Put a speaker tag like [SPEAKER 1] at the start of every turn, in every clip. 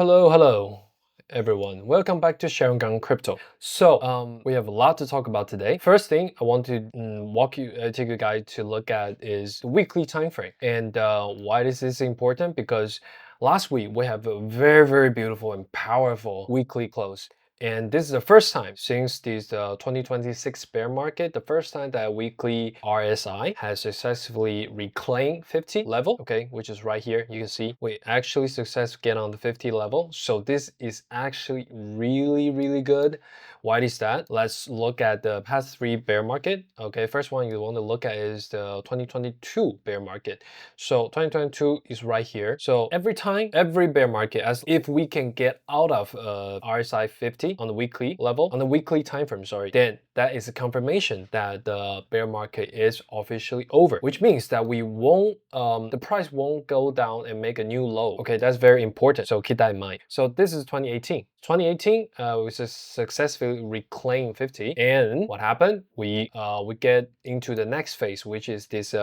[SPEAKER 1] Hello, everyone. Welcome back to Sharon Gang Crypto. So, we have a lot to talk about today. First thing I want to take you guys to look at is the weekly time frame. And why this is important? Because last week we have a very beautiful and powerful weekly close. And this is the first time since this 2026 bear market, the first time that weekly RSI has successfully reclaimed 50 level, okay, which is right here. You can see we actually successfully get on the 50 level. So this is actually really good. Why is that? Let's look at the past 3 bear market. Okay, first one you want to look at is the 2022 bear market. So 2022 is right here. So every time, every bear market, as if we can get out of RSI 50 on the weekly level, on the weekly time frame, sorry, then that is a confirmation that the bear market is officially over, which means that we won't, the price won't go down and make a new low. Okay, that's very important. So keep that in mind. So this is 2018. 2018, we successfully reclaimed 50, and what happened? We get into the next phase, which is this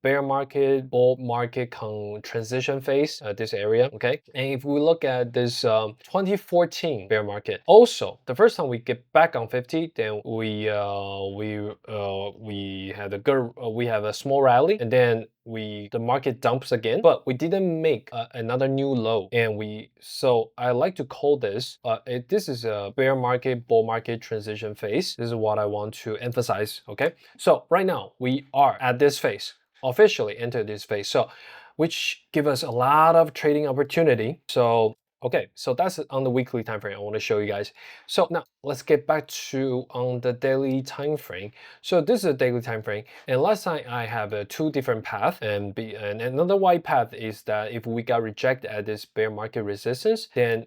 [SPEAKER 1] bear market, bull market transition phase. This area, okay. And if we look at this 2014 bear market, also the first time we get back on 50, then we had a good, we have a small rally, and then the market dumps again, but we didn't make another new low. And so I like to call this this is a bear market bull market transition phase. This is what I want to emphasize. Okay, so right now we are at this phase, officially entered this phase, so which give us a lot of trading opportunity. So okay, so that's on the weekly time frame I want to show you guys. So now let's get back to on the daily time frame. So this is a daily time frame, and last time I have two different paths, and another white path is that if we got rejected at this bear market resistance, then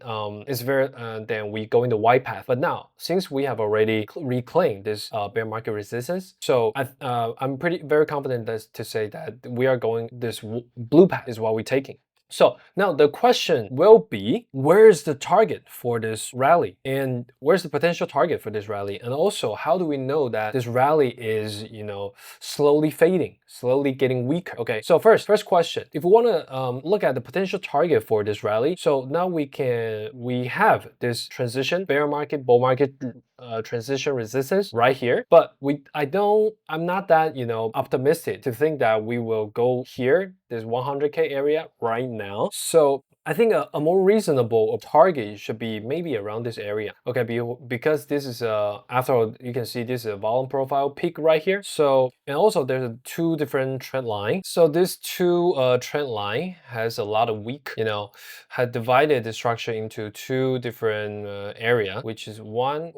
[SPEAKER 1] then we go in the white path. But now since we have already reclaimed this bear market resistance, so I'm very confident to say that we are going this blue path is what we're taking. So now the question will be, where's the target for this rally? And where's the potential target for this rally? And also, how do we know that this rally is, slowly fading, slowly getting weaker? Okay, so first question, if we want to look at the potential target for this rally, so now we have this transition, bear market, bull market, transition resistance right here, but I'm not that optimistic to think that we will go here, this 100k area right now. So I think a more reasonable target should be maybe around this area. Okay, because this is after all, you can see this is a volume profile peak right here. So, and also there's two different trend lines. So this two trend line has a lot of weak, had divided the structure into two different area, which is one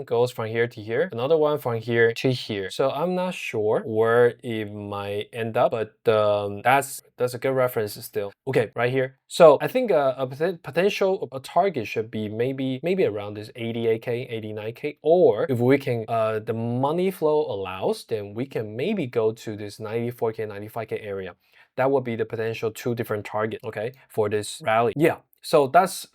[SPEAKER 1] goes from here to here, another one from here to here. So I'm not sure where it might end up, but that's a good reference still. Okay, right here. So I think a potential target should be maybe around this 88k, 89k, or if we can the money flow allows, then we can maybe go to this 94k, 95k area. That would be the potential two different target, okay, for this rally. Yeah, so that's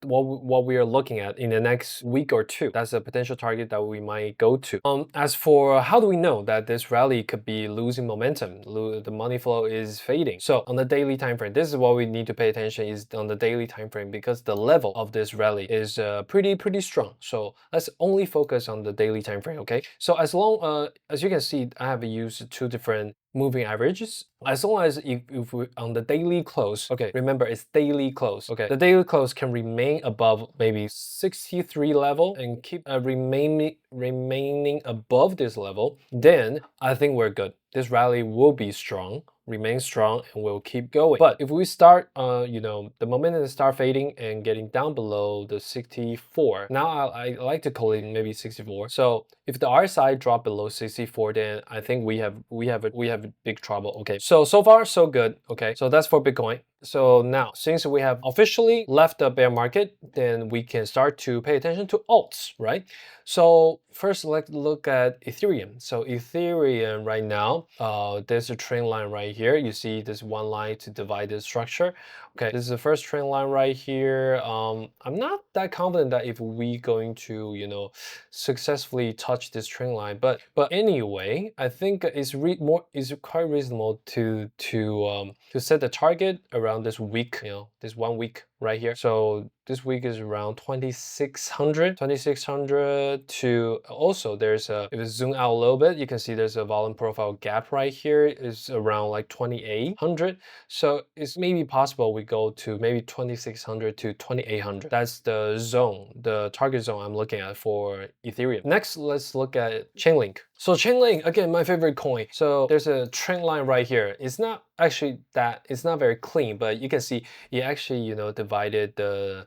[SPEAKER 1] what we are looking at in the next week or two. That's a potential target that we might go to. As for how do we know that this rally could be losing momentum, the money flow is fading? So on the daily time frame, this is what we need to pay attention is on the daily time frame, because the level of this rally is pretty strong. So let's only focus on the daily time frame. Okay, so as you can see, I have used two different moving averages. As long as if we on the daily close, okay, remember it's daily close. Okay, the daily close can remain above maybe 63 level and keep remaining above this level, then I think we're good. This rally will be strong, remain strong, and will keep going. But if we start the momentum start fading and getting down below the 64, now I like to call it maybe 64. So if the RSI drop below 64, then I think we have big trouble. Okay, so far so good. Okay, so that's for Bitcoin. So now, since we have officially left the bear market, then we can start to pay attention to alts, right? So first, let's look at Ethereum. So Ethereum right now, there's a trend line right here. You see this one line to divide the structure. Okay, this is the first trend line right here. I'm not that confident that if we going to, successfully touch this trend line, but anyway, I think it's quite reasonable to set the target around around this week, you know, this 1 week right here. So this week is around 2600 to also there's a, if you zoom out a little bit, you can see there's a volume profile gap right here is around like 2800. So it's maybe possible we go to maybe 2600 to 2800. That's the zone, the target zone I'm looking at for Ethereum. Next, let's look at Chainlink. So Chainlink, again, my favorite coin. So there's a trend line right here. It's not actually that, it's not very clean, but you can see it actually, you know, divided the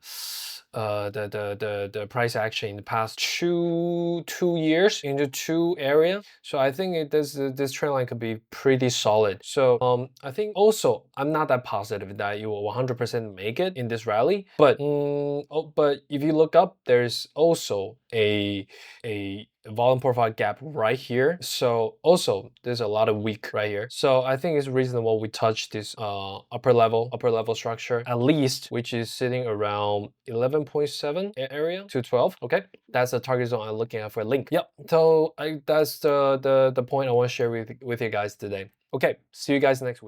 [SPEAKER 1] price action in the past two years into two areas. So I think this trend line could be pretty solid. So I think also I'm not that positive that you will 100% make it in this rally, but but if you look up, there's also a volume profile gap right here. So also there's a lot of weak right here. So I think it's reasonable we touch this upper level structure at least, which is sitting around 11.7 area to 12. Okay, that's the target zone I'm looking at for Link. Yep. So that's the point I want to share with you guys today. Okay, see you guys next week.